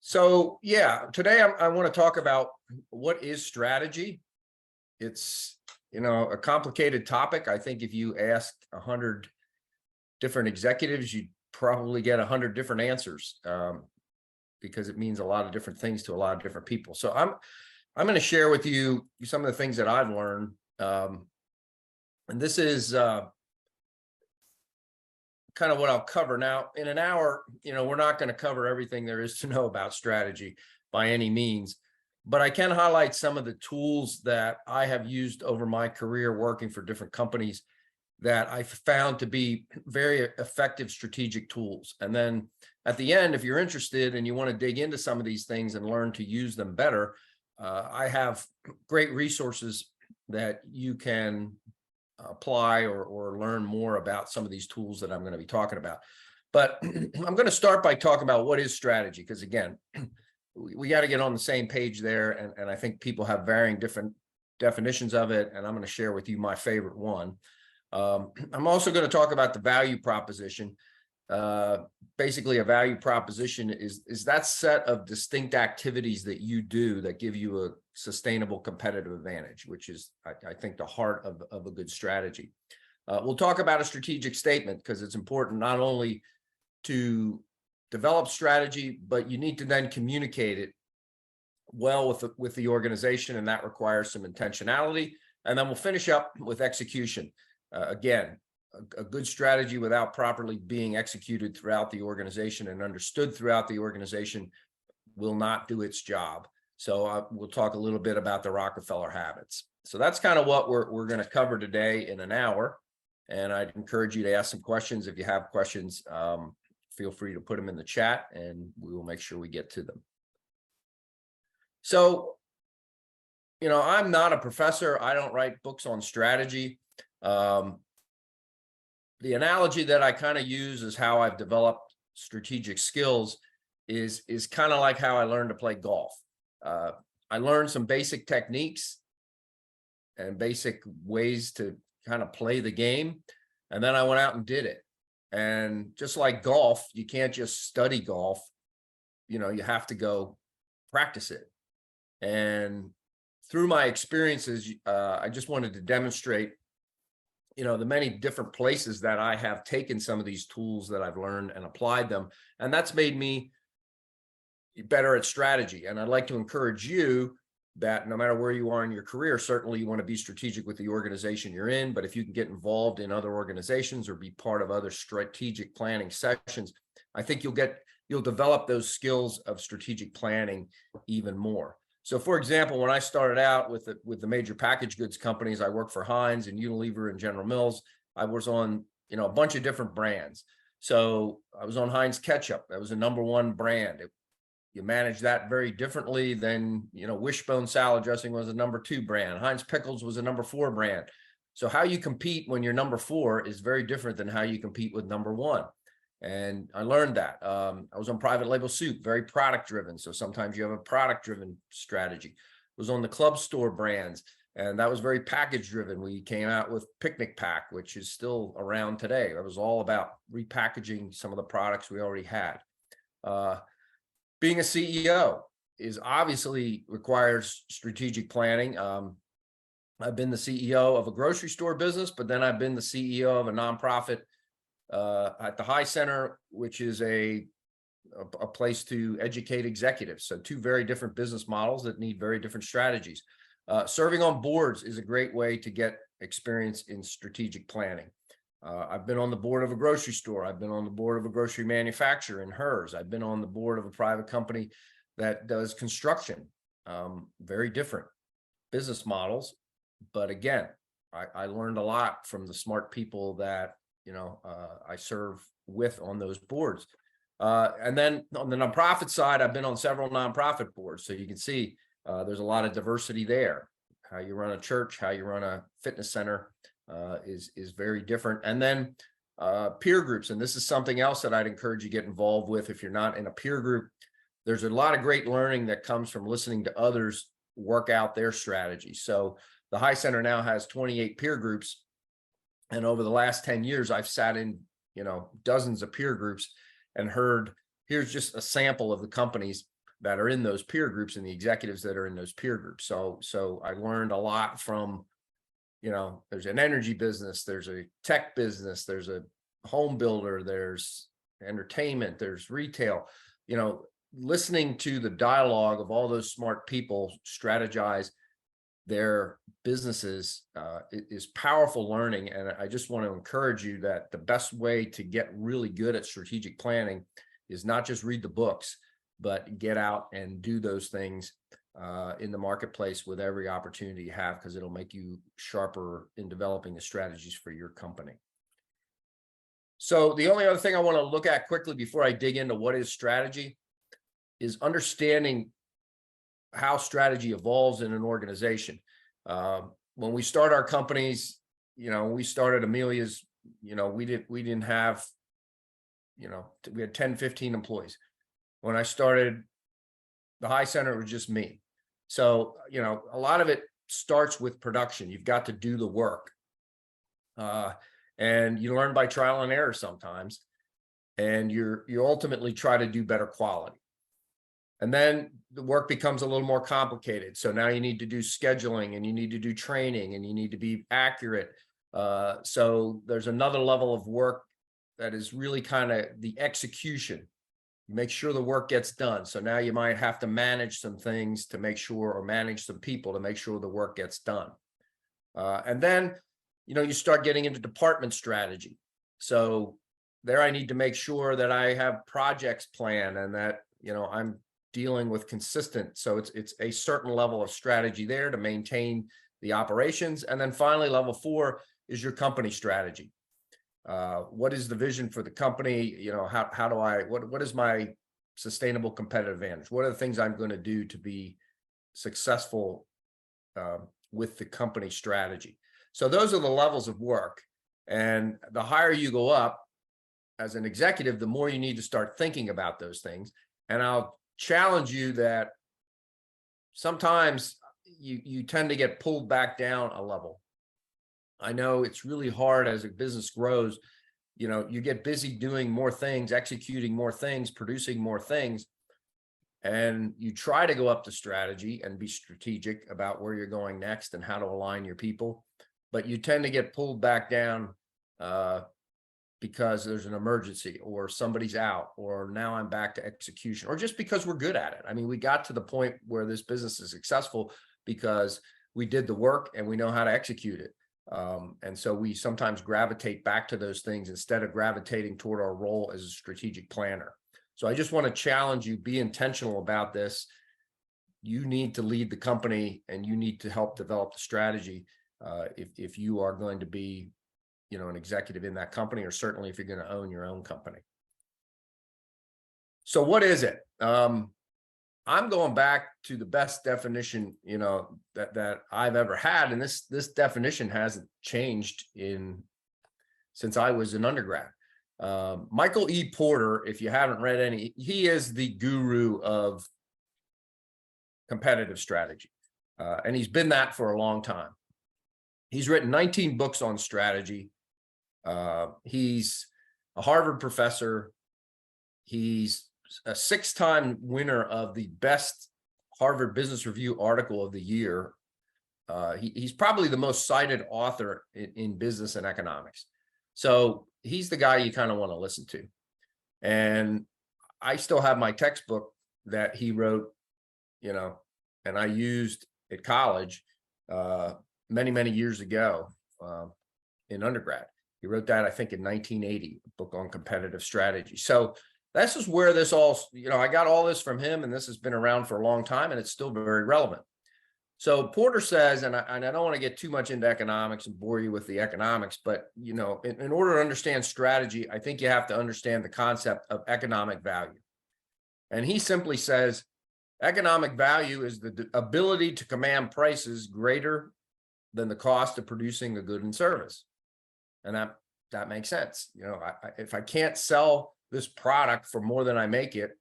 So yeah, today I want to talk about what is strategy. It's, a complicated topic. I think if you ask 100 different executives, you'd probably get 100 different answers because it means a lot of different things to a lot of different people. So I'm going to share with you some of the things that I've learned. And this is kind of what I'll cover. Now, in an hour, we're not going to cover everything there is to know about strategy by any means, but I can highlight some of the tools that I have used over my career working for different companies that I found to be very effective strategic tools. And then at the end, if you're interested and you want to dig into some of these things and learn to use them better, I have great resources that you can apply or learn more about some of these tools that I'm going to be talking about. But I'm going to start by talking about what is strategy, because again, we got to get on the same page there. And I think people have varying different definitions of it. And I'm going to share with you my favorite one. I'm also going to talk about the value proposition. Basically, a value proposition is that set of distinct activities that you do that give you a sustainable competitive advantage, which is, I think, the heart of a good strategy. We'll talk about a strategic statement because it's important not only to develop strategy, but you need to then communicate it well with the organization, and that requires some intentionality. And then we'll finish up with execution. Again, a good strategy without properly being executed throughout the organization and understood throughout the organization will not do its job. So we'll talk a little bit about the Rockefeller habits. So that's kind of what we're going to cover today in an hour. And I'd encourage you to ask some questions. If you have questions, feel free to put them in the chat and we will make sure we get to them. So, I'm not a professor. I don't write books on strategy. The analogy that I kind of use is how I've developed strategic skills is kind of like how I learned to play golf. I learned some basic techniques and basic ways to kind of play the game. And then I went out and did it. And just like golf, you can't just study golf. You have to go practice it. And through my experiences, I just wanted to demonstrate the many different places that I have taken some of these tools that I've learned and applied them. And that's made me better at strategy. And I'd like to encourage you that no matter where you are in your career, certainly you want to be strategic with the organization you're in. But if you can get involved in other organizations or be part of other strategic planning sessions, I think you'll develop those skills of strategic planning even more. So, for example, when I started out with the major packaged goods companies, I worked for Heinz and Unilever and General Mills. I was on, a bunch of different brands. So I was on Heinz ketchup. That was a #1 brand. You manage that very differently than, Wishbone salad dressing was a #2 brand. Heinz pickles was a #4 brand. So how you compete when you're #4 is very different than how you compete with #1. And I learned that. I was on private label soup, very product driven. So sometimes you have a product driven strategy. I was on the club store brands, and that was very package driven. We came out with Picnic Pack, which is still around today. It was all about repackaging some of the products we already had. Being a CEO is obviously requires strategic planning. I've been the CEO of a grocery store business, but then I've been the CEO of a nonprofit at the High Center, which is a place to educate executives. So two very different business models that need very different strategies. Serving on boards is a great way to get experience in strategic planning. I've been on the board of a grocery store. I've been on the board of a grocery manufacturer in HERS. I've been on the board of a private company that does construction. Very different business models. But again, I learned a lot from the smart people that I serve with on those boards. And then on the nonprofit side, I've been on several nonprofit boards. So you can see there's a lot of diversity there. How you run a church, how you run a fitness center is very different. And then peer groups. And this is something else that I'd encourage you to get involved with. If you're not in a peer group, there's a lot of great learning that comes from listening to others work out their strategy. So the High Center now has 28 peer groups. And over the last 10 years, I've sat in, dozens of peer groups and heard, here's just a sample of the companies that are in those peer groups and the executives that are in those peer groups. So I learned a lot from, there's an energy business, there's a tech business, there's a home builder, there's entertainment, there's retail, listening to the dialogue of all those smart people strategize their businesses is powerful learning. And I just want to encourage you that the best way to get really good at strategic planning is not just read the books, but get out and do those things in the marketplace with every opportunity you have, because it'll make you sharper in developing the strategies for your company. So the only other thing I want to look at quickly before I dig into what is strategy is understanding how strategy evolves in an organization. When we start our companies, we started Amelia's, we didn't have, we had 10, 15 employees. When I started the High Center, it was just me. So, a lot of it starts with production. You've got to do the work. And you learn by trial and error sometimes, and you ultimately try to do better quality. And then the work becomes a little more complicated. So now you need to do scheduling, and you need to do training, and you need to be accurate. So there's another level of work that is really kind of the execution. Make sure the work gets done. So now you might have to manage some things to make sure, or manage some people to make sure the work gets done. And then, you start getting into department strategy. So there I need to make sure that I have projects planned and that, I'm dealing with consistent. So it's a certain level of strategy there to maintain the operations. And then finally, level 4 is your company strategy. What is the vision for the company? How do I, what is my sustainable competitive advantage? What are the things I'm going to do to be successful with the company strategy? So those are the levels of work. And the higher you go up as an executive, the more you need to start thinking about those things. And I'll challenge you that sometimes you tend to get pulled back down a level. I know it's really hard as a business grows. You get busy doing more things, executing more things, producing more things, and you try to go up the strategy and be strategic about where you're going next and how to align your people. But you tend to get pulled back down because there's an emergency, or somebody's out, or now I'm back to execution, or just because we're good at it. I mean, we got to the point where this business is successful because we did the work and we know how to execute it. And so we sometimes gravitate back to those things instead of gravitating toward our role as a strategic planner. So I just want to challenge you, be intentional about this. You need to lead the company, and you need to help develop the strategy if you are going to be, an executive in that company, or certainly if you're going to own your own company. So what is it? I'm going back to the best definition, that I've ever had. And this definition hasn't changed since I was an undergrad. Michael E. Porter, if you haven't read any, he is the guru of competitive strategy. And he's been that for a long time. He's written 19 books on strategy. He's a Harvard professor. He's a 6-time winner of the best Harvard Business Review article of the year. He's probably the most cited author in business and economics. So he's the guy you kind of want to listen to. And I still have my textbook that he wrote, and I used at college many, many years ago in undergrad. He wrote that, I think, in 1980, a book on competitive strategy. So this is where this all, I got all this from him, and this has been around for a long time, and it's still very relevant. So Porter says, and I don't want to get too much into economics and bore you with the economics, but, in order to understand strategy, I think you have to understand the concept of economic value. And he simply says, economic value is the ability to command prices greater than the cost of producing a good and service. And that makes sense. If I can't sell this product for more than I make it,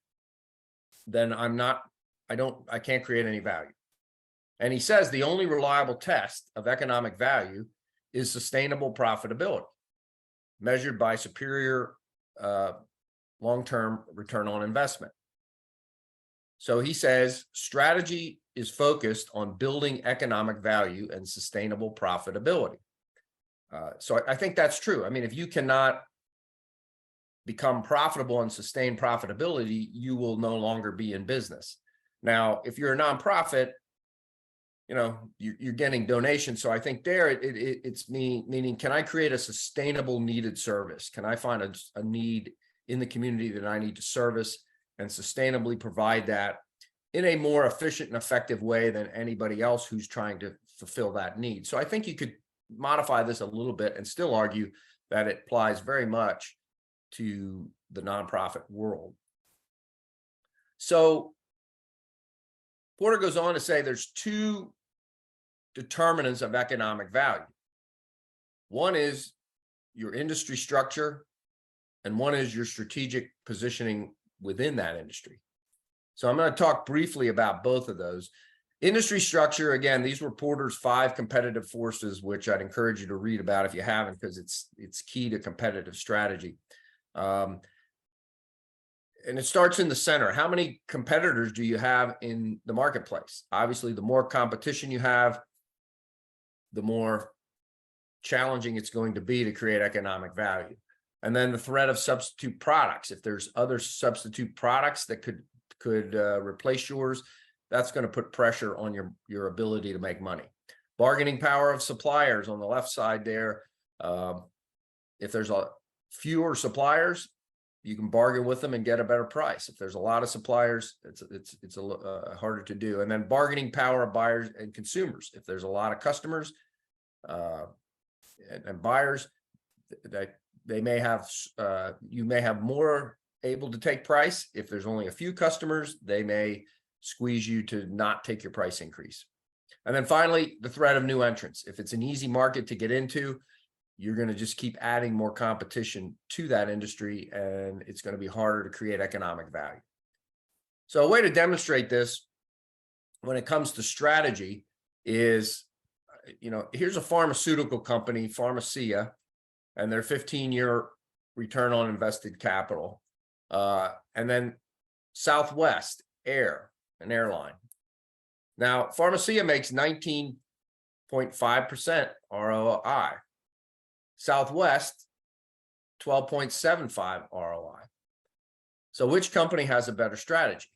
then I can't create any value. And he says the only reliable test of economic value is sustainable profitability, measured by superior long-term return on investment. So he says strategy is focused on building economic value and sustainable profitability. So I think that's true. I mean, if you cannot become profitable and sustain profitability, you will no longer be in business. Now, if you're a nonprofit, you know, you're getting donations. So I think there it's meaning, can I create a sustainable needed service? Can I find a need in the community that I need to service and sustainably provide that in a more efficient and effective way than anybody else who's trying to fulfill that need? So I think you could modify this a little bit and still argue that it applies very much to the nonprofit world. So Porter goes on to say there's two determinants of economic value. One is your industry structure, and one is your strategic positioning within that industry. So I'm going to talk briefly about both of those. Industry structure, again, these were Porter's 5 competitive forces, which I'd encourage you to read about if you haven't, because it's key to competitive strategy. And it starts in the center. How many competitors do you have in the marketplace? Obviously, the more competition you have, the more challenging it's going to be to create economic value. And then the threat of substitute products. If there's other substitute products that could replace yours, that's going to put pressure on your ability to make money. Bargaining power of suppliers on the left side there. If there's fewer suppliers, you can bargain with them and get a better price. If there's a lot of suppliers, it's harder to do. And then bargaining power of buyers and consumers. If there's a lot of customers and buyers, that they may have, you may have more able to take price. If there's only a few customers, they may squeeze you to not take your price increase. And then finally, the threat of new entrants. If it's an easy market to get into, you're going to just keep adding more competition to that industry, and it's going to be harder to create economic value. So a way to demonstrate this when it comes to strategy is, you know, here's a pharmaceutical company, 𝗪𝗂𝗂, and their 15-year return on invested capital. And then Southwest Air, an airline. Now, 𝗪𝗂𝗂 makes 19.5% ROI. Southwest, 12.75 ROI. So which company has a better strategy?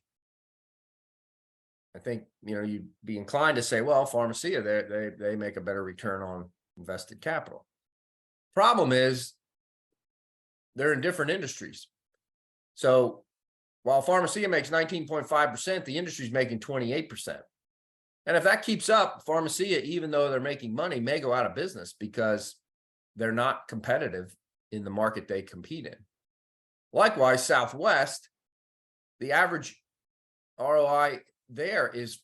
I think, you know, you'd be inclined to say, well, 𝗪𝗂𝗂, they make a better return on invested capital. Problem is, they're in different industries. So while 𝗪𝗂𝗂 makes 19.5%, the industry is making 28%. And if that keeps up, 𝗪𝗂𝗂, even though they're making money, may go out of business because they're not competitive in the market they compete in. Likewise, Southwest, the average ROI there is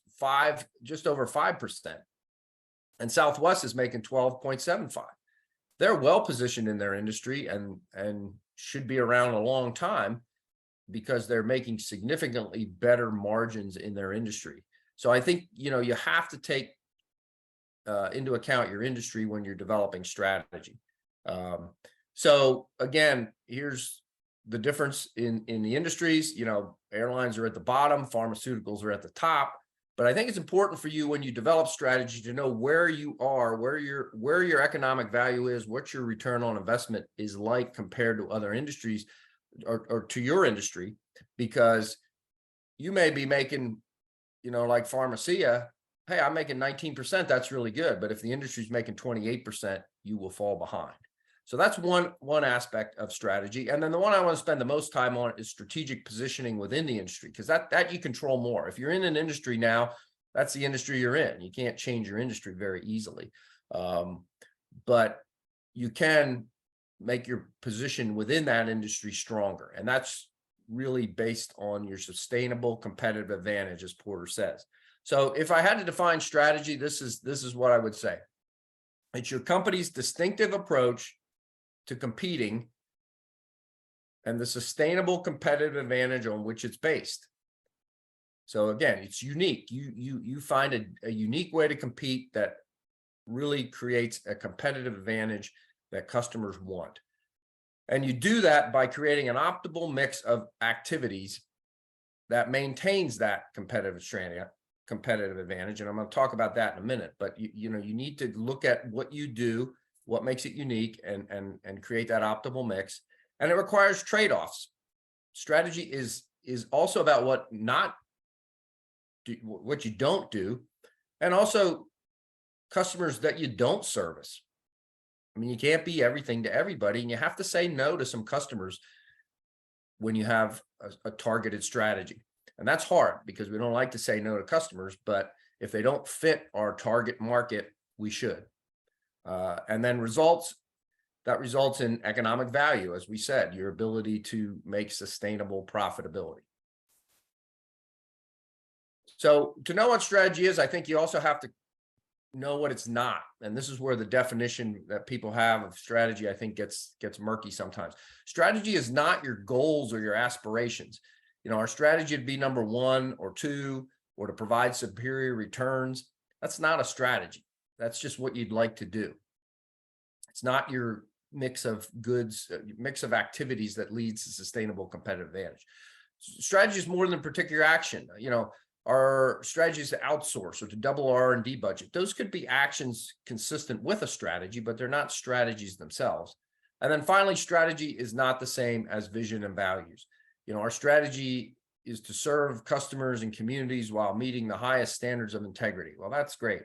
just over 5%. And Southwest is making 12.75. They're well positioned in their industry and should be around a long time because they're making significantly better margins in their industry. So I think, you know, you have to take into account your industry when you're developing strategy. So again, here's the difference in the industries. You know, airlines are at the bottom, pharmaceuticals are at the top. But I think it's important for you when you develop strategy to know where you are, where your economic value is, what your return on investment is like compared to other industries or to your industry, because you may be making, you know, like 𝗪𝗂𝗂, hey, I'm making 19%, that's really good. But if the industry is making 28%, you will fall behind. So that's one aspect of strategy. And then the one I want to spend the most time on is strategic positioning within the industry, because that you control more. If you're in an industry now, that's the industry you're in. You can't change your industry very easily. But you can make your position within that industry stronger. And that's really based on your sustainable competitive advantage, as Porter says. So if I had to define strategy, this is what I would say. It's your company's distinctive approach to competing and the sustainable competitive advantage on which it's based. So again, it's unique. You find a unique way to compete that really creates a competitive advantage that customers want. And you do that by creating an optimal mix of activities that maintains that competitive advantage. And I'm going to talk about that in a minute, but you need to look at what you do, what makes it unique, and create that optimal mix. And it requires trade-offs. Strategy is also about what you don't do, and also customers that you don't service. I mean, you can't be everything to everybody, and you have to say no to some customers when you have a targeted strategy. And that's hard because we don't like to say no to customers, but if they don't fit our target market, we should. And then that results in economic value, as we said, your ability to make sustainable profitability. So to know what strategy is, I think you also have to know what it's not. And this is where the definition that people have of strategy, I think, gets murky sometimes. Strategy is not your goals or your aspirations. Our strategy to be number 1 or 2 or to provide superior returns. That's not a strategy. That's just what you'd like to do. It's not your mix of goods, mix of activities that leads to sustainable competitive advantage. Strategy is more than particular action. Our strategies to outsource or to double our R&D budget. Those could be actions consistent with a strategy, but they're not strategies themselves. And then finally, strategy is not the same as vision and values. Our strategy is to serve customers and communities while meeting the highest standards of integrity. Well, that's great.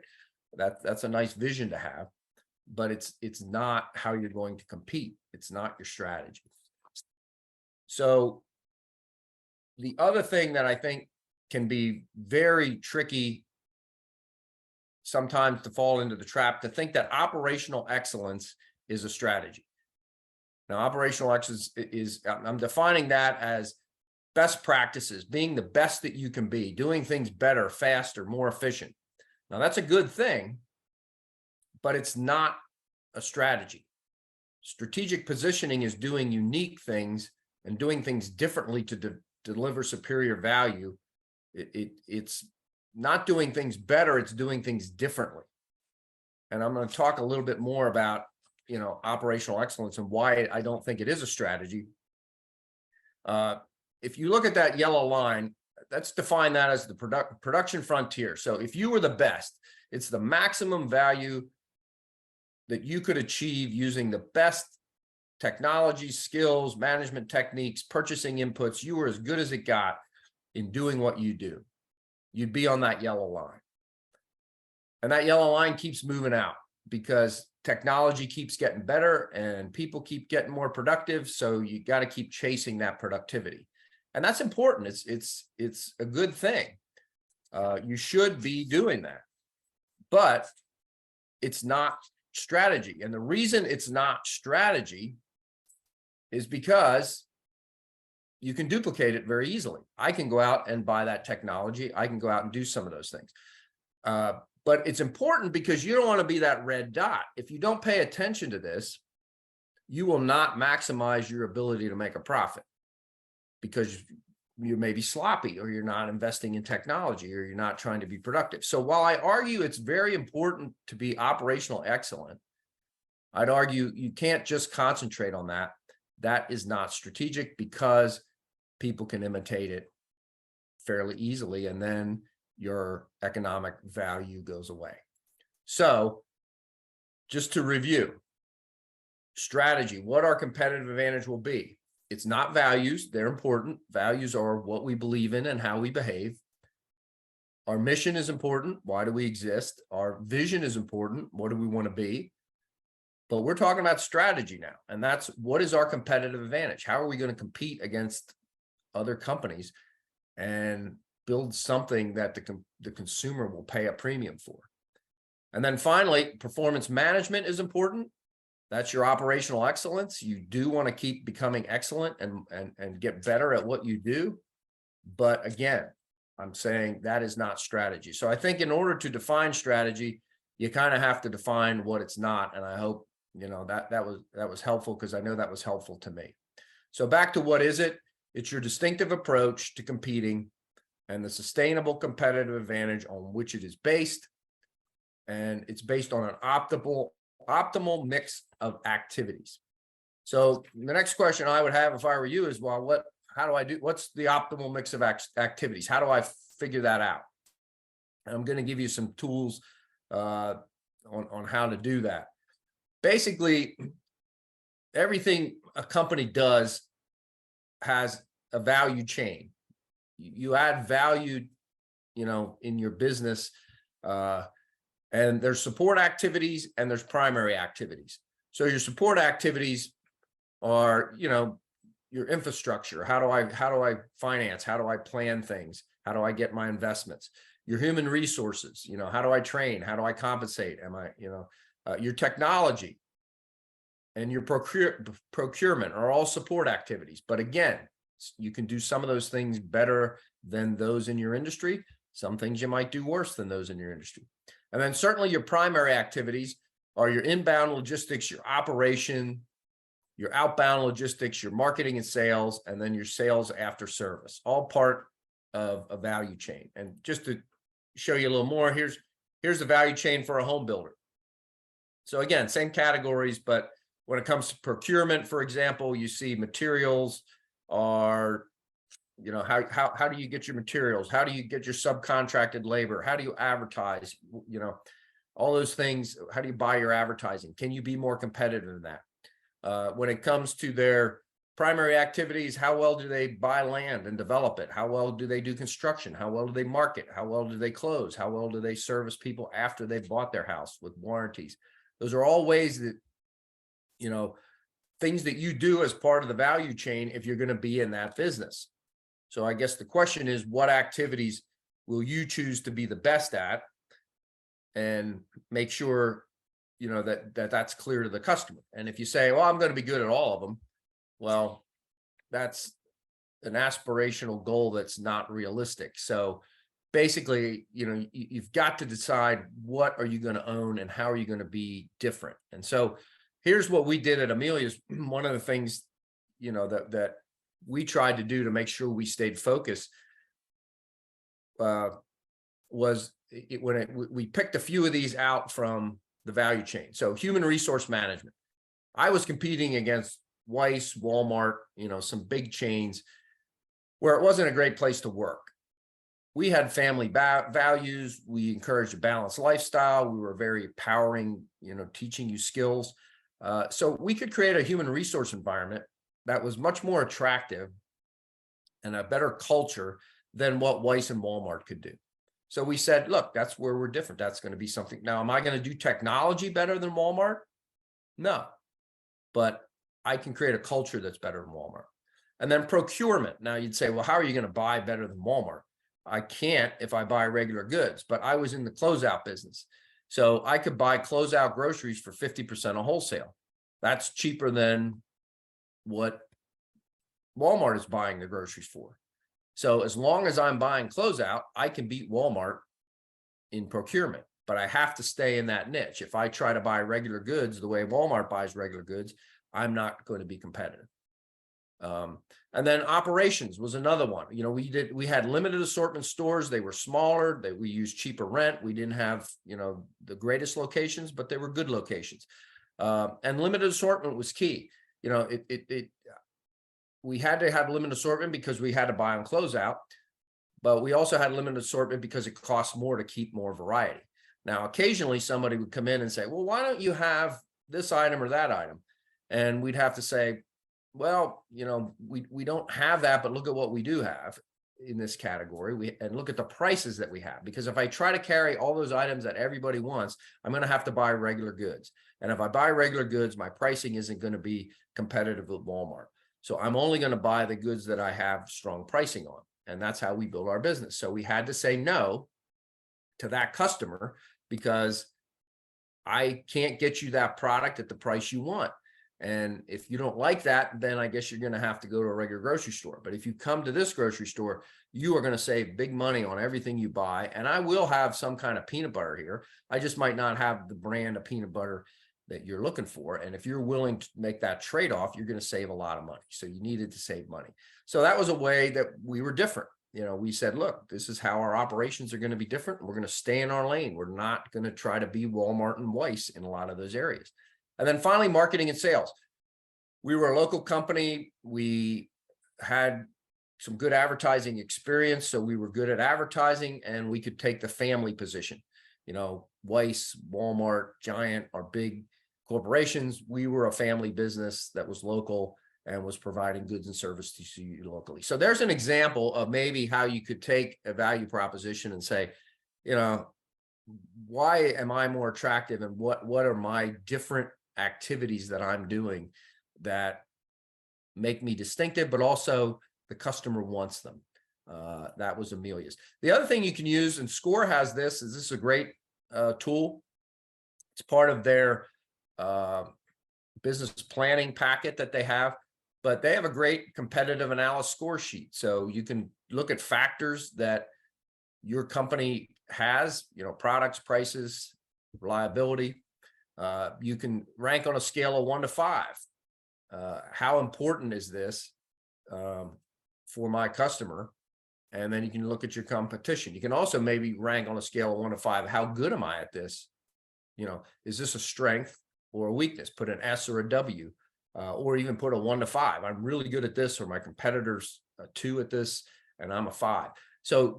That's a nice vision to have, but it's not how you're going to compete. It's not your strategy. So the other thing that I think can be very tricky sometimes to fall into the trap to think that operational excellence is a strategy. Now, operational excellence I'm defining that as best practices, being the best that you can be, doing things better, faster, more efficient. Now, that's a good thing, but it's not a strategy. Strategic positioning is doing unique things and doing things differently to deliver superior value. It's not doing things better, it's doing things differently. And I'm going to talk a little bit more about, operational excellence and why I don't think it is a strategy. If you look at that yellow line, let's define that as the production frontier. So if you were the best, it's the maximum value that you could achieve using the best technology, skills, management techniques, purchasing inputs. You were as good as it got in doing what you do. You'd be on that yellow line. And that yellow line keeps moving out because technology keeps getting better and people keep getting more productive. So you got to keep chasing that productivity. And that's important. It's a good thing. You should be doing that, but it's not strategy. And the reason it's not strategy is because you can duplicate it very easily. I can go out and buy that technology. I can go out and do some of those things. But it's important because you don't want to be that red dot. If you don't pay attention to this, you will not maximize your ability to make a profit because you may be sloppy or you're not investing in technology or you're not trying to be productive. So while I argue it's very important to be operational excellent, I'd argue you can't just concentrate on that. That is not strategic because people can imitate it fairly easily, and then your economic value goes away. So just to review, strategy, what our competitive advantage will be. It's not values. They're important. Values are what we believe in and how we behave. Our mission is important. Why do we exist? Our vision is important. What do we want to be? But we're talking about strategy now, and that's what is our competitive advantage? How are we going to compete against other companies and build something that the consumer will pay a premium for? And then finally, performance management is important. That's your operational excellence. You do want to keep becoming excellent and get better at what you do. But again, I'm saying that is not strategy. So I think in order to define strategy, you kind of have to define what it's not. And I hope that was helpful, because I know that was helpful to me. So back to what is it? It's your distinctive approach to competing and the sustainable competitive advantage on which it is based. And it's based on an optimal mix of activities. So the next question I would have if I were you is, well, how do I do, what's the optimal mix of activities? How do I figure that out? I'm going to give you some tools on how to do that. Basically, everything a company does has a value chain. You add value, in your business, and there's support activities and there's primary activities. So your support activities are, your infrastructure. How do I finance? How do I plan things? How do I get my investments? Your human resources, how do I train? How do I compensate? Your technology and your procurement are all support activities. But again, you can do some of those things better than those in your industry. Some things you might do worse than those in your industry. And then certainly your primary activities are your inbound logistics, your operation, your outbound logistics, your marketing and sales, and then your sales after service, all part of a value chain. And just to show you a little more, here's the value chain for a home builder. So again, same categories, but when it comes to procurement, for example, you see materials are, how do you get your materials? How do you get your subcontracted labor? How do you advertise? All those things. How do you buy your advertising? Can you be more competitive than that? When it comes to their primary activities, how well do they buy land and develop it? How well do they do construction? How well do they market? How well do they close? How well do they service people after they've bought their house with warranties? Those are all ways that, things that you do as part of the value chain if you're going to be in that business. So I guess the question is, what activities will you choose to be the best at, and make sure, that's clear to the customer. And if you say, well, I'm going to be good at all of them, well, that's an aspirational goal that's not realistic. So basically, you've got to decide, what are you going to own and how are you going to be different? And so here's what we did at Amelia's. One of the things, that we tried to do to make sure we stayed focused was we picked a few of these out from the value chain. So human resource management. I was competing against Weiss, Walmart, some big chains where it wasn't a great place to work. We had family values. We encouraged a balanced lifestyle. We were very empowering, teaching you skills. So we could create a human resource environment that was much more attractive and a better culture than what Weiss and Walmart could do. So we said, look, that's where we're different. That's going to be something. Now, am I going to do technology better than Walmart? No, but I can create a culture that's better than Walmart. And then procurement. Now you'd say, well, how are you going to buy better than Walmart? I can't if I buy regular goods, but I was in the closeout business. So I could buy closeout groceries for 50% of wholesale. That's cheaper than what Walmart is buying the groceries for. So as long as I'm buying closeout, I can beat Walmart in procurement, but I have to stay in that niche. If I try to buy regular goods the way Walmart buys regular goods, I'm not going to be competitive. And then operations was another one. We had limited assortment stores. They were smaller. We used cheaper rent. We didn't have, the greatest locations, but they were good locations. And limited assortment was key. We had to have limited assortment because we had to buy on closeout, but we also had limited assortment because it costs more to keep more variety. Now, occasionally somebody would come in and say, well, why don't you have this item or that item? And we'd have to say, well, we don't have that, but look at what we do have in this category. And look at the prices that we have, because if I try to carry all those items that everybody wants, I'm going to have to buy regular goods. And if I buy regular goods, my pricing isn't going to be competitive with Walmart. So I'm only going to buy the goods that I have strong pricing on. And that's how we build our business. So we had to say no to that customer because I can't get you that product at the price you want. And if you don't like that, then I guess you're going to have to go to a regular grocery store. But if you come to this grocery store, you are going to save big money on everything you buy. And I will have some kind of peanut butter here. I just might not have the brand of peanut butter that you're looking for. And if you're willing to make that trade-off, you're going to save a lot of money. So you needed to save money. So that was a way that we were different. We said, look, this is how our operations are going to be different. We're going to stay in our lane. We're not going to try to be Walmart and Weiss in a lot of those areas. And then finally, marketing and sales. We were a local company. We had some good advertising experience. So we were good at advertising, and we could take the family position. You know, Weiss, Walmart, Giant are big corporations. We were a family business that was local and was providing goods and services to you locally. So there's an example of maybe how you could take a value proposition and say, you know, why am I more attractive, and what are my different activities that I'm doing that make me distinctive, but also the customer wants them. That was Amelia's. The other thing you can use, and SCORE has this, is a great tool. It's part of their business planning packet that they have, but they have a great competitive analysis score sheet. So you can look at factors that your company has, you know, products, prices, reliability. You can rank on a scale of 1 to 5. How important is this for my customer? And then you can look at your competition. You can also maybe rank on a scale of 1 to 5. How good am I at this? You know, is this a strength or a weakness? Put an S or a W, or even put a 1 to 5. I'm really good at this, or my competitor's a 2 at this, and I'm a 5. So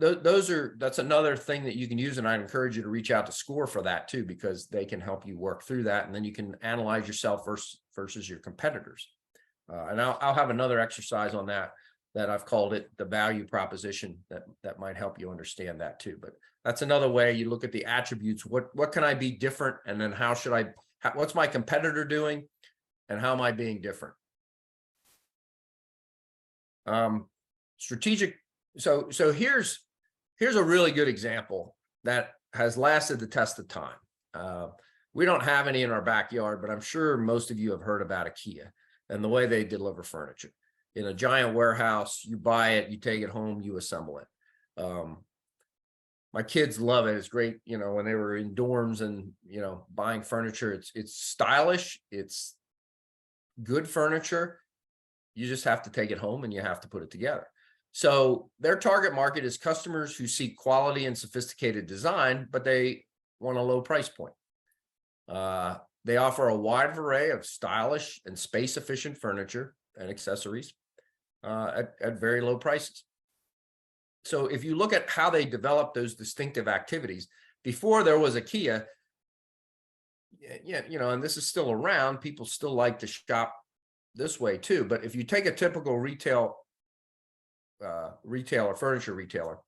that's another thing that you can use, and I encourage you to reach out to SCORE for that too, because they can help you work through that, and then you can analyze yourself versus your competitors. And I'll have another exercise on that I've called it the value proposition that might help you understand that too. But that's another way you look at the attributes. What can I be different, and then what's my competitor doing, and how am I being different? Strategic. So here's a really good example that has lasted the test of time. We don't have any in our backyard, but I'm sure most of you have heard about IKEA and the way they deliver furniture. In a giant warehouse, you buy it, you take it home, you assemble it. My kids love it. It's great, you know, when they were in dorms and, you know, buying furniture, it's stylish, it's good furniture. You just have to take it home and you have to put it together. So their target market is customers who seek quality and sophisticated design, but they want a low price point. They offer a wide array of stylish and space-efficient furniture and accessories at very low prices. So if you look at how they develop those distinctive activities, before there was IKEA, yeah, you know, and this is still around, people still like to shop this way too. But if you take a typical retailer, furniture retailer,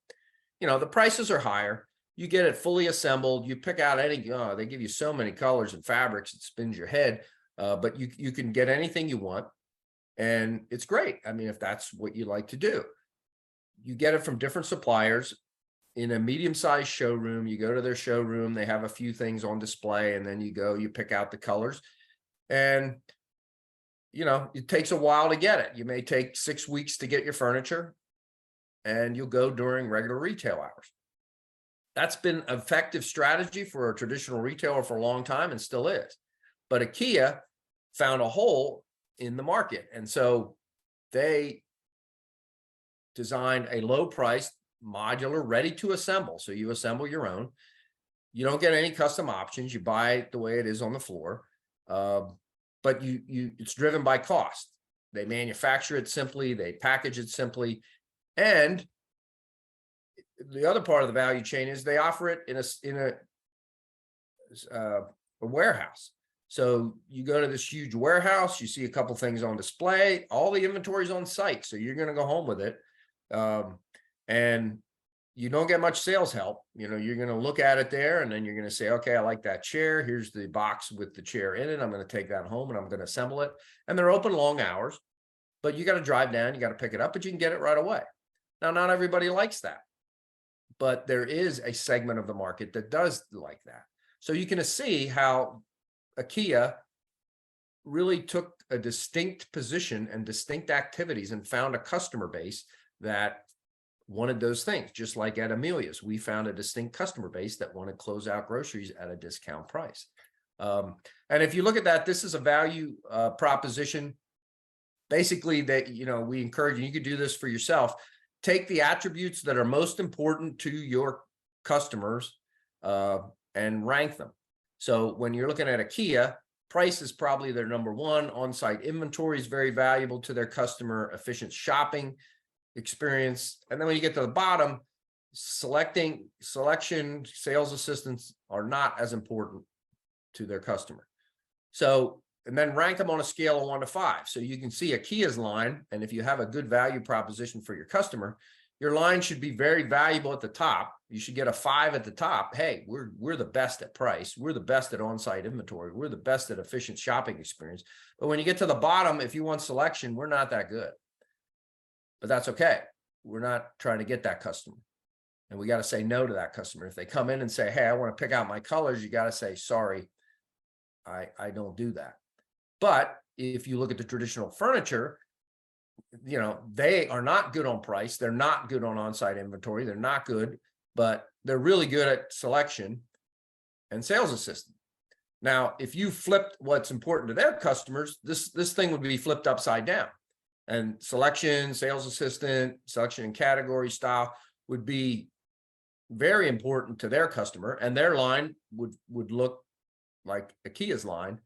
you know, the prices are higher. You get it fully assembled. You pick out any, they give you so many colors and fabrics, it spins your head, but you can get anything you want. And it's great. I mean, if that's what you like to do, you get it from different suppliers in a medium-sized showroom. You go to their showroom, they have a few things on display, and then you pick out the colors. And, you know, it takes a while to get it. You may take 6 weeks to get your furniture, and you'll go during regular retail hours. That's been an effective strategy for a traditional retailer for a long time and still is. But IKEA found a hole in the market. And so they designed a low priced, modular, ready to assemble. So you assemble your own. You don't get any custom options. You buy it the way it is on the floor. But it's driven by cost. They manufacture it simply, they package it simply. And the other part of the value chain is they offer it in a warehouse. So you go to this huge warehouse, you see a couple things on display, all the inventory is on site. So you're going to go home with it. And you don't get much sales help. You know, you're going to look at it there, and then you're going to say, okay, I like that chair. Here's the box with the chair in it. I'm going to take that home and I'm going to assemble it. And they're open long hours, but you got to drive down, you got to pick it up, but you can get it right away. Now, not everybody likes that, but there is a segment of the market that does like that. So you can see how IKEA really took a distinct position and distinct activities and found a customer base that wanted those things. Just like at Amelia's, we found a distinct customer base that wanted closeout groceries at a discount price. And if you look at that, this is a value proposition. Basically, that, you know, we encourage you, you could do this for yourself. Take the attributes that are most important to your customers and rank them. So when you're looking at IKEA, price is probably their number one. On-site inventory is very valuable to their customer. Efficient shopping experience. And then when you get to the bottom, selection, sales assistants are not as important to their customer. So, and then rank them on a scale of 1 to 5. So you can see 𝗘𝗍's line. And if you have a good value proposition for your customer, your line should be very valuable at the top. You should get a 5 at the top. Hey, we're the best at price. We're the best at on-site inventory. We're the best at efficient shopping experience. But when you get to the bottom, if you want selection, we're not that good. But that's okay. We're not trying to get that customer. And we got to say no to that customer. If they come in and say, hey, I want to pick out my colors, you got to say, sorry, I don't do that. But if you look at the traditional furniture, you know, they are not good on price. They're not good on on-site inventory. They're not good, but they're really good at selection and sales assistant. Now, if you flipped what's important to their customers, this thing would be flipped upside down. And selection, sales assistant, selection and category style would be very important to their customer, and their line would look like 𝗘𝗍's line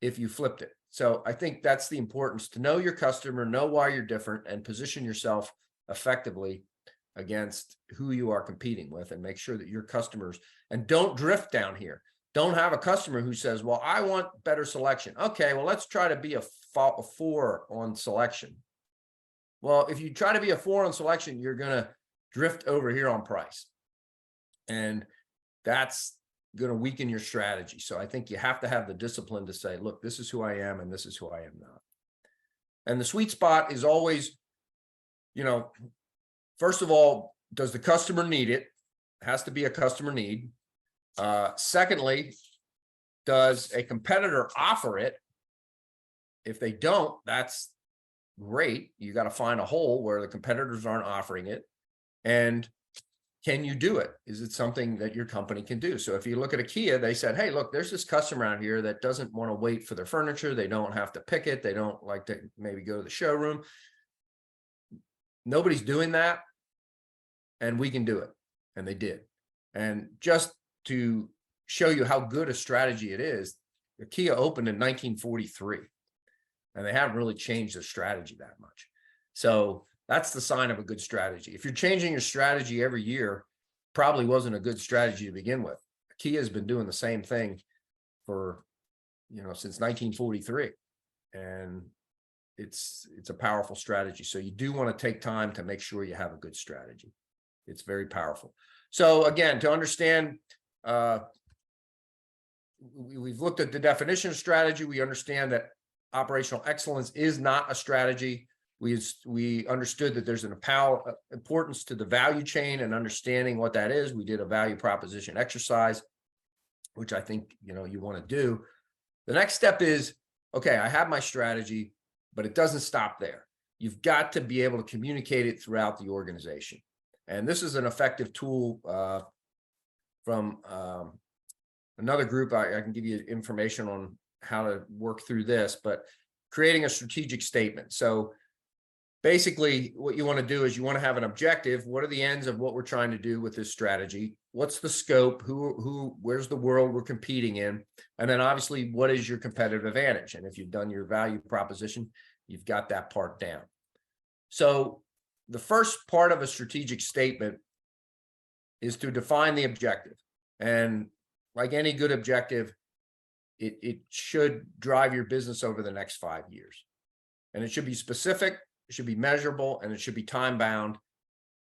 if you flipped it. So I think that's the importance, to know your customer, know why you're different, and position yourself effectively against who you are competing with, and make sure that your customers, and don't drift down here. Don't have a customer who says, well, I want better selection. Okay, well, let's try to be a 4 on selection. Well, if you try to be a 4 on selection, you're going to drift over here on price. And that's going to weaken your strategy. So I think you have to have the discipline to say, look, this is who I am and this is who I am not. And the sweet spot is always, you know, first of all, does the customer need it? It has to be a customer need. Secondly, does a competitor offer it? If they don't, that's great. You got to find a hole where the competitors aren't offering it. And can you do it? Is it something that your company can do? So if you look at 𝗘𝗍, they said, hey, look, there's this customer out here that doesn't want to wait for their furniture. They don't have to pick it. They don't like to maybe go to the showroom. Nobody's doing that. And we can do it. And they did. And just to show you how good a strategy it is, 𝗘𝗍 opened in 1943. And they haven't really changed their strategy that much. So that's the sign of a good strategy. If you're changing your strategy every year, probably wasn't a good strategy to begin with. 𝗘𝗍 has been doing the same thing for, you know, since 1943. And it's a powerful strategy. So you do want to take time to make sure you have a good strategy. It's very powerful. So again, to understand, we've looked at the definition of strategy. We understand that operational excellence is not a strategy. We understood that there's an importance to the value chain and understanding what that is. We did a value proposition exercise, which I think, you know, you want to do. The next step is, okay, I have my strategy, but it doesn't stop there. You've got to be able to communicate it throughout the organization. And this is an effective tool from another group. I can give you information on how to work through this, but creating a strategic statement. So basically what you want to do is you want to have an objective. What are the ends of what we're trying to do with this strategy? What's the scope? Where's the world we're competing in? And then obviously, what is your competitive advantage? And if you've done your value proposition, you've got that part down. So the first part of a strategic statement is to define the objective. And like any good objective, it should drive your business over the next 5 years. And it should be specific, it should be measurable, and it should be time bound.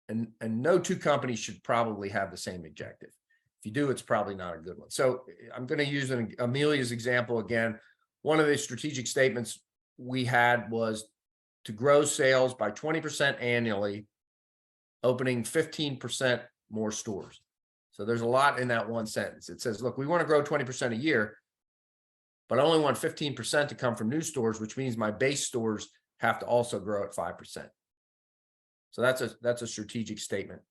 And no two companies should probably have the same objective. If you do, it's probably not a good one. So I'm going to use Amelia's example again. One of the strategic statements we had was to grow sales by 20% annually, opening 15% more stores. So there's a lot in that one sentence. It says, look, we want to grow 20% a year, but I only want 15% to come from new stores, which means my base stores have to also grow at 5%. So that's a strategic statement,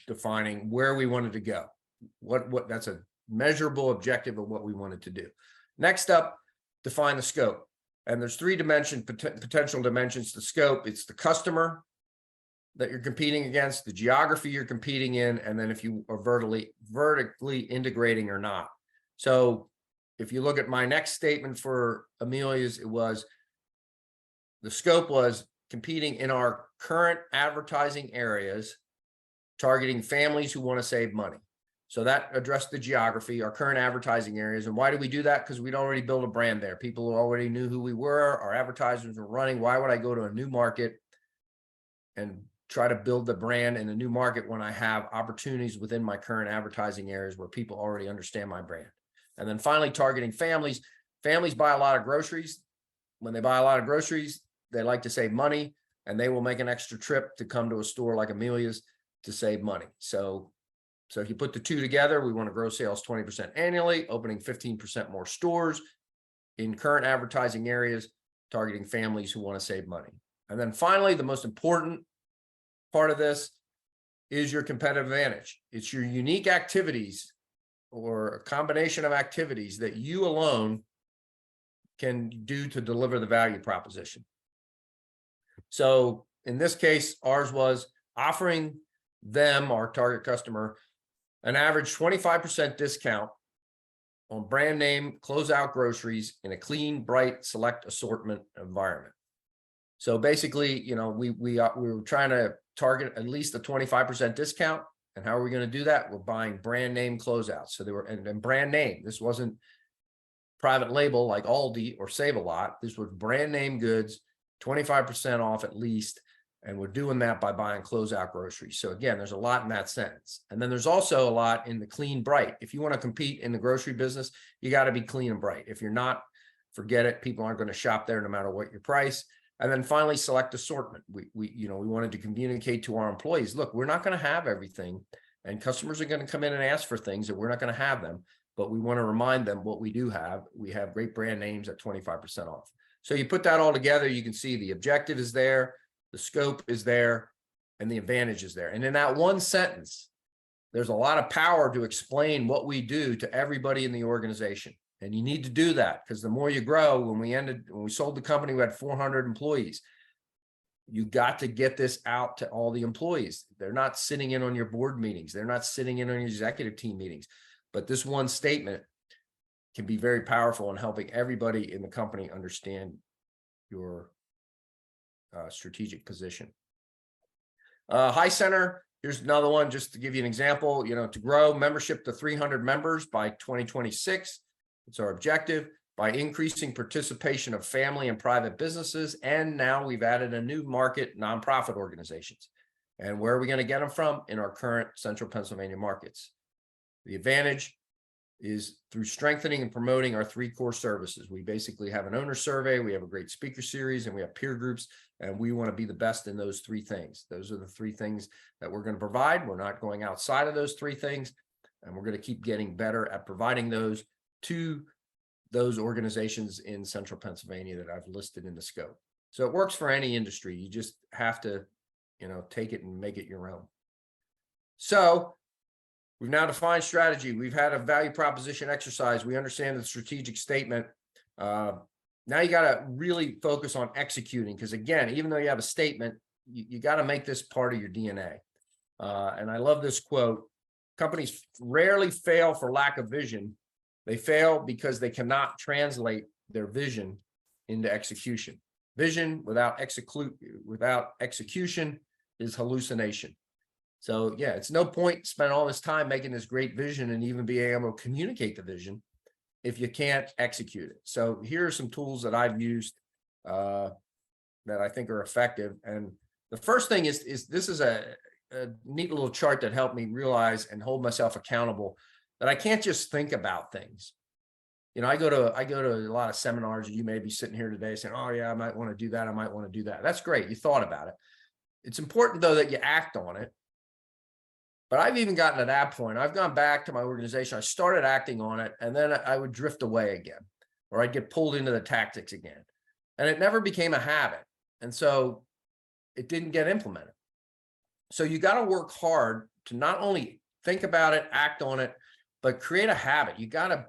defining where we wanted to go. That's a measurable objective of what we wanted to do. Next up, define the scope. And there's 3 potential dimensions to scope. It's the customer that you're competing against, the geography you're competing in, and then if you are vertically integrating or not. So if you look at my next statement for Amelia's, it was, the scope was competing in our current advertising areas, targeting families who want to save money. So that addressed the geography, our current advertising areas. And why do we do that? Because we'd already built a brand there. People already knew who we were. Our advertisers were running. Why would I go to a new market and try to build the brand in a new market when I have opportunities within my current advertising areas where people already understand my brand? And then finally, targeting families. Families buy a lot of groceries. When they buy a lot of groceries, they like to save money, and they will make an extra trip to come to a store like Amelia's to save money. So if you put the two together, we want to grow sales 20% annually, opening 15% more stores in current advertising areas, targeting families who want to save money. And then finally, the most important part of this is your competitive advantage. It's your unique activities or a combination of activities that you alone can do to deliver the value proposition. So in this case, ours was offering them, our target customer, an average 25% discount on brand name closeout groceries in a clean, bright, select assortment environment. So basically, you know, we were trying to target at least a 25% discount. And how are we going to do that? We're buying brand name closeouts. So they were, and brand name, this wasn't private label like Aldi or Save a Lot. This was brand name goods, 25% off at least. And we're doing that by buying closeout groceries. So again, there's a lot in that sentence. And then there's also a lot in the clean, bright. If you want to compete in the grocery business, you got to be clean and bright. If you're not, forget it. People aren't going to shop there no matter what your price. And then finally, select assortment. We wanted to communicate to our employees, look, we're not going to have everything, and customers are going to come in and ask for things that we're not going to have them, but we want to remind them what we do have. We have great brand names at 25% off. So you put that all together, you can see the objective is there, the scope is there, and the advantage is there. And in that one sentence, there's a lot of power to explain what we do to everybody in the organization. And you need to do that, because the more you grow, when we sold the company, we had 400 employees. You got to get this out to all the employees. They're not sitting in on your board meetings. They're not sitting in on your executive team meetings. But this one statement can be very powerful in helping everybody in the company understand your strategic position. High Center, here's another one just to give you an example. You know, to grow membership to 300 members by 2026. It's our objective, by increasing participation of family and private businesses. And now we've added a new market, nonprofit organizations. And where are we going to get them from? In our current central Pennsylvania markets. The advantage is through strengthening and promoting our three core services. We basically have an owner survey, we have a great speaker series, and we have peer groups, and we want to be the best in those three things. Those are the three things that we're going to provide. We're not going outside of those three things, and we're going to keep getting better at providing those to those organizations in central Pennsylvania that I've listed in the scope. So it works for any industry. You just have to, you know, take it and make it your own. So we've now defined strategy. We've had a value proposition exercise. We understand the strategic statement. Now you got to really focus on executing, because again, even though you have a statement, you got to make this part of your DNA. And I love this quote: companies rarely fail for lack of vision. They fail because they cannot translate their vision into execution. Vision without execution is hallucination. So yeah, it's no point spending all this time making this great vision and even being able to communicate the vision if you can't execute it. So here are some tools that I've used that I think are effective. And the first thing is this is a neat little chart that helped me realize and hold myself accountable that I can't just think about things. You know, I go to a lot of seminars, and you may be sitting here today saying, oh yeah, I might want to do that. I might want to do that. That's great. You thought about it. It's important though that you act on it. But I've even gotten to that point. I've gone back to my organization. I started acting on it, and then I would drift away again, or I'd get pulled into the tactics again. And it never became a habit. And so it didn't get implemented. So you got to work hard to not only think about it, act on it, but create a habit. You got to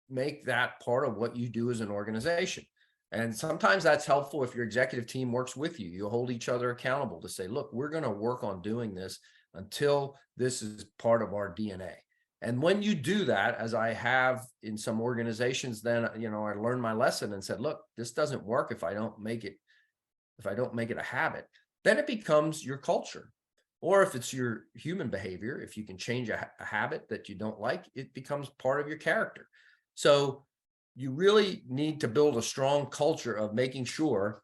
make that part of what you do as an organization. And sometimes that's helpful if your executive team works with you. You hold each other accountable to say, look, we're going to work on doing this until this is part of our DNA. And when you do that, as I have in some organizations, then, you know, I learned my lesson and said, look, this doesn't work if I don't make it if I don't make it a habit, then it becomes your culture. Or if it's your human behavior, if you can change a habit that you don't like, it becomes part of your character. So you really need to build a strong culture of making sure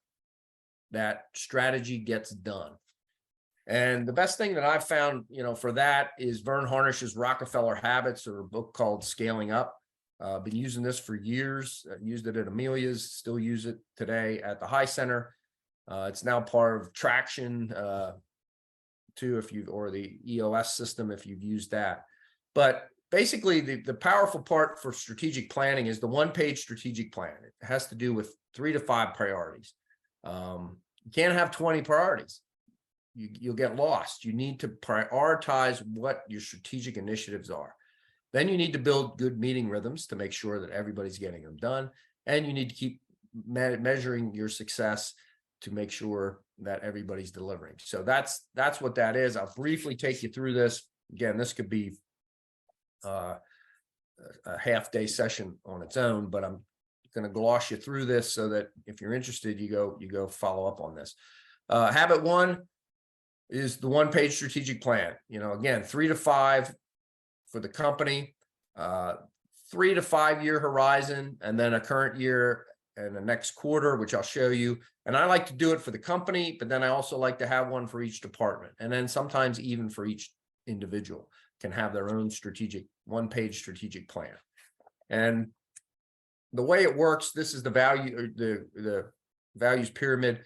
that strategy gets done. And the best thing that I've found, for that is Verne Harnish's Rockefeller Habits, or a book called Scaling Up. Been using this for years. Used it at Amelia's, still use it today at the High Center. It's now part of Traction too, or the EOS system, if you've used that. But basically, the powerful part for strategic planning is the one-page strategic plan. It has to do with 3 to 5 priorities. You can't have 20 priorities. You'll get lost. You need to prioritize what your strategic initiatives are. Then you need to build good meeting rhythms to make sure that everybody's getting them done. And you need to keep measuring your success to make sure that everybody's delivering. So that's what that is. I'll briefly take you through this. Again, this could be a half-day session on its own, but I'm going to gloss you through this so that if you're interested, you go follow up on this. Habit 1 is the one-page strategic plan. Again, 3 to 5 for the company, 3 to 5 year horizon, and then a current year and the next quarter, which I'll show you. And I like to do it for the company, but then I also like to have one for each department. And then sometimes even for each individual can have their own one-page strategic plan. And the way it works, this is the values pyramid.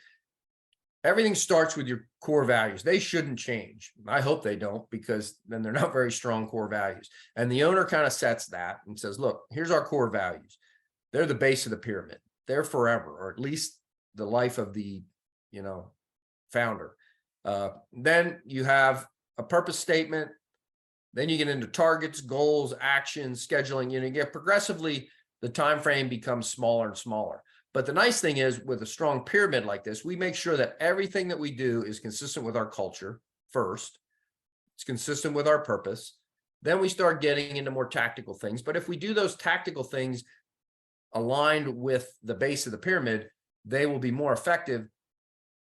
Everything starts with your core values. They shouldn't change. I hope they don't, because then they're not very strong core values. And the owner kind of sets that and says, look, here's our core values. They're the base of the pyramid. They're forever, or at least the life of the, founder. Then you have a purpose statement. Then you get into targets, goals, actions, scheduling. You get progressively, the time frame becomes smaller and smaller. But the nice thing is, with a strong pyramid like this, we make sure that everything that we do is consistent with our culture first. It's consistent with our purpose. Then we start getting into more tactical things. But if we do those tactical things aligned with the base of the pyramid, they will be more effective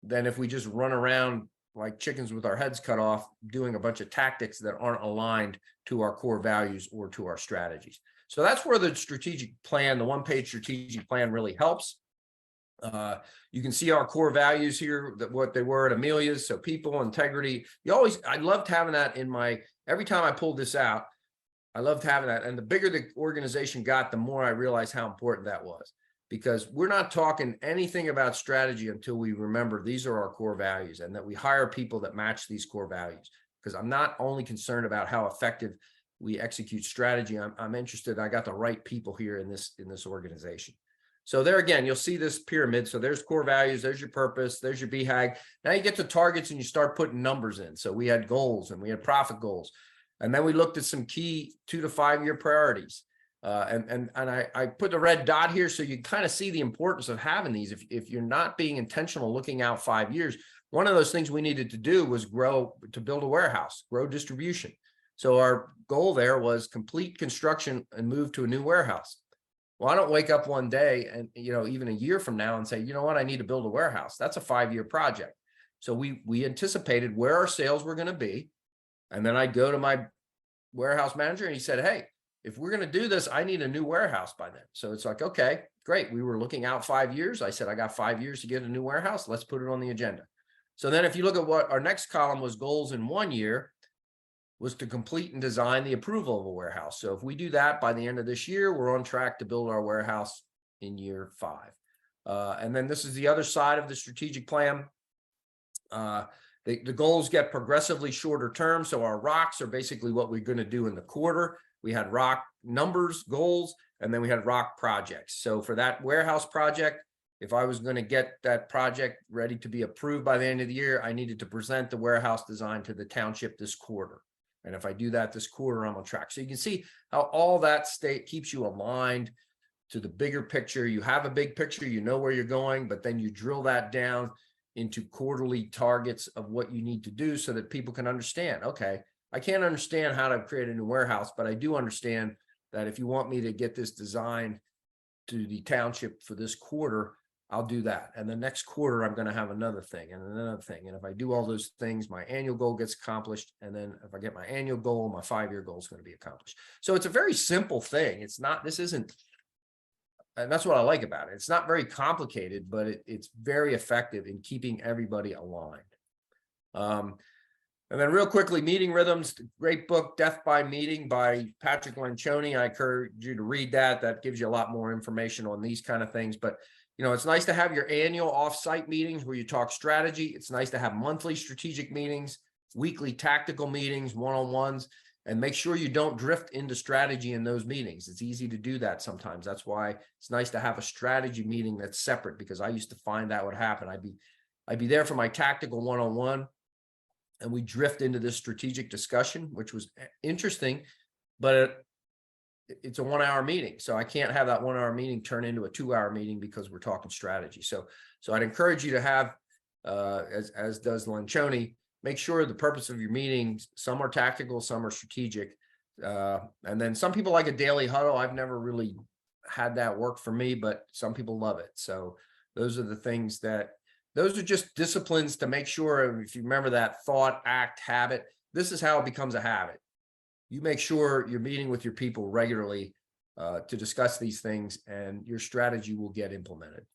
than if we just run around like chickens with our heads cut off, doing a bunch of tactics that aren't aligned to our core values or to our strategies. So that's where the strategic plan, the one-page strategic plan, really helps. You can see our core values here, what they were at Amelia's. So people, integrity. I loved having that every time I pulled this out, I loved having that. And the bigger the organization got, the more I realized how important that was, because we're not talking anything about strategy until we remember these are our core values, and that we hire people that match these core values. Because I'm not only concerned about how effective we execute strategy, I'm interested, I got the right people here in this organization. So there again, you'll see this pyramid. So there's core values, there's your purpose, there's your BHAG. Now you get to targets and you start putting numbers in. So we had goals and we had profit goals. And then we looked at some key 2 to 5 year priorities. And I put the red dot here so you kind of see the importance of having these. If you're not being intentional looking out 5 years, one of those things we needed to do was to build a warehouse, grow distribution. So our goal there was complete construction and move to a new warehouse. Well, I don't wake up one day and, even a year from now and say, you know what, I need to build a warehouse. That's a 5-year project. So we anticipated where our sales were going to be. And then I'd go to my warehouse manager and he said, hey, if we're going to do this, I need a new warehouse by then. So it's like, okay, great. We were looking out 5 years. I said, I got 5 years to get a new warehouse. Let's put it on the agenda. So then if you look at what our next column was, goals in 1 year, was to complete and design the approval of a warehouse. So if we do that by the end of this year, we're on track to build our warehouse in year 5. And then this is the other side of the strategic plan. The goals get progressively shorter term. So our rocks are basically what we're going to do in the quarter. We had rock numbers, goals, and then we had rock projects. So for that warehouse project, if I was going to get that project ready to be approved by the end of the year, I needed to present the warehouse design to the township this quarter. And if I do that this quarter, I'm on track. So you can see how all that keeps you aligned to the bigger picture. You have a big picture, you know where you're going, but then you drill that down into quarterly targets of what you need to do so that people can understand, okay, I can't understand how to create a new warehouse, but I do understand that if you want me to get this designed to the township for this quarter, I'll do that. And the next quarter, I'm going to have another thing and another thing. And if I do all those things, my annual goal gets accomplished. And then if I get my annual goal, my 5-year goal is going to be accomplished. So it's a very simple thing. It's not, this isn't, and that's what I like about it. It's not very complicated, but it's very effective in keeping everybody aligned. And then real quickly, Meeting Rhythms, great book, Death by Meeting by Patrick Lencioni. I encourage you to read that. That gives you a lot more information on these kind of things. But, you know, it's nice to have your annual offsite meetings where you talk strategy. It's nice to have monthly strategic meetings, weekly tactical meetings, one-on-ones, and make sure you don't drift into strategy in those meetings. It's easy to do that sometimes. That's why it's nice to have a strategy meeting that's separate, because I used to find that would happen. I'd be there for my tactical one-on-one, and we drift into this strategic discussion, which was interesting, but it's a 1-hour meeting. So I can't have that 1-hour meeting turn into a 2-hour meeting because we're talking strategy. So I'd encourage you to have, as does Lencioni, make sure the purpose of your meetings, some are tactical, some are strategic. And then some people like a daily huddle. I've never really had that work for me, but some people love it. So those are the things those are just disciplines to make sure, if you remember that thought, act, habit, this is how it becomes a habit. You make sure you're meeting with your people regularly to discuss these things, and your strategy will get implemented.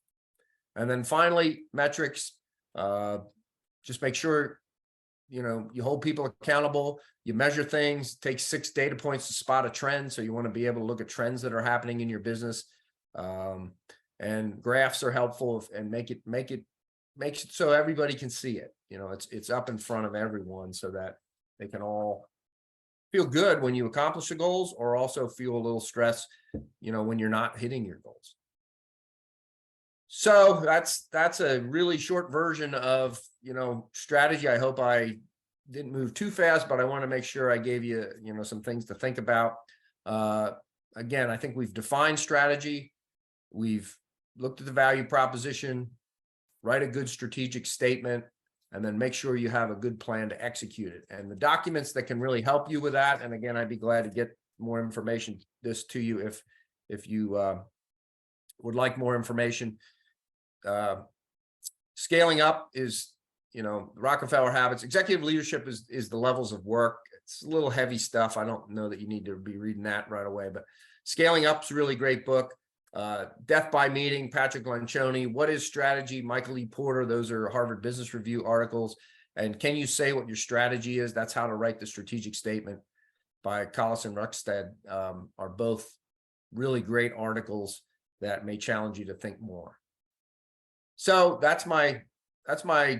And then finally, metrics, just make sure, you know, you hold people accountable, you measure things, take 6 data points to spot a trend. So you want to be able to look at trends that are happening in your business. And graphs are helpful, and make it so everybody can see it. You know, it's up in front of everyone so that they can all feel good when you accomplish the goals, or also feel a little stress, you know, when you're not hitting your goals. So that's a really short version of, you know, strategy. I hope I didn't move too fast, but I want to make sure I gave you, you know, some things to think about. Again, I think we've defined strategy. We've looked at the value proposition, write a good strategic statement, and then make sure you have a good plan to execute it. And the documents that can really help you with that, and again, I'd be glad to get more information to you if you would like more information. Scaling up is, you know, Rockefeller Habits. Executive leadership is the levels of work. It's a little heavy stuff. I don't know that you need to be reading that right away, but Scaling Up is a really great book. Death by Meeting, Patrick Lencioni. What is Strategy? Michael E. Porter. Those are Harvard Business Review articles. And Can You Say What Your Strategy Is? That's How to Write the Strategic Statement by Collison Ruckstead. Are both really great articles that may challenge you to think more. So that's my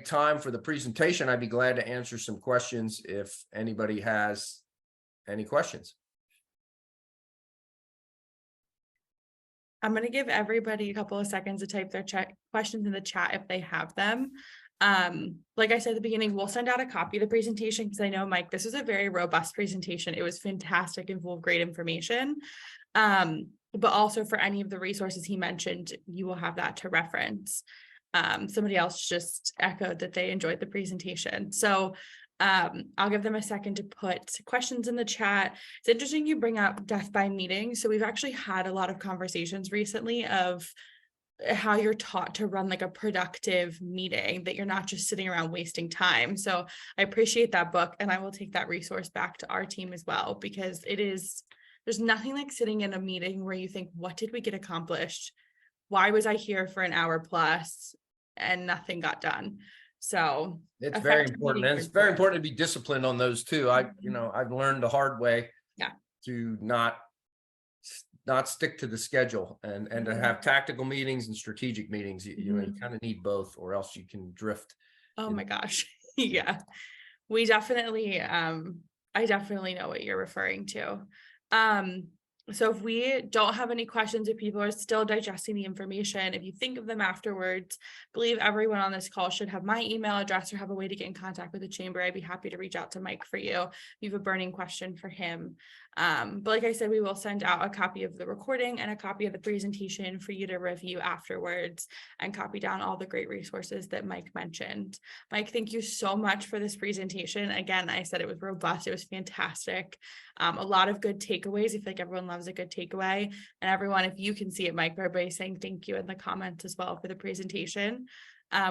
time for the presentation. I'd be glad to answer some questions if anybody has any questions. I'm going to give everybody a couple of seconds to type their questions in the chat if they have them. Like I said at the beginning, we'll send out a copy of the presentation, because I know, Mike, this is a very robust presentation. It was fantastic and full of great information. But also for any of the resources he mentioned, you will have that to reference. Somebody else just echoed that they enjoyed the presentation. So I'll give them a second to put questions in the chat. It's interesting you bring up death by meeting. So we've actually had a lot of conversations recently of how you're taught to run like a productive meeting, that you're not just sitting around wasting time. So I appreciate that book, and I will take that resource back to our team as well, because there's nothing like sitting in a meeting where you think, what did we get accomplished? Why was I here for an hour plus and nothing got done? So it's very important, and it's very important to be disciplined on those too. I've learned the hard way to not stick to the schedule, and to have tactical meetings and strategic meetings. You know, you kind of need both, or else you can drift. Oh my gosh. Yeah, we definitely, I definitely know what you're referring to. So if we don't have any questions, if people are still digesting the information, if you think of them afterwards, I believe everyone on this call should have my email address or have a way to get in contact with the chamber. I'd be happy to reach out to Mike for you if you have a burning question for him. But like I said, we will send out a copy of the recording and a copy of the presentation for you to review afterwards, and copy down all the great resources that Mike mentioned. Mike, thank you so much for this presentation. Again, I said it was robust. It was fantastic. A lot of good takeaways. I feel like everyone loved that was a good takeaway. And everyone, if you can see it, Mike, everybody saying thank you in the comments as well for the presentation.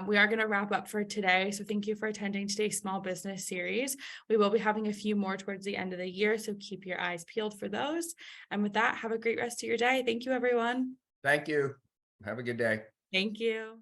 We are going to wrap up for today. So thank you for attending today's small business series. We will be having a few more towards the end of the year, so keep your eyes peeled for those. And with that, have a great rest of your day. Thank you, everyone. Thank you. Have a good day. Thank you.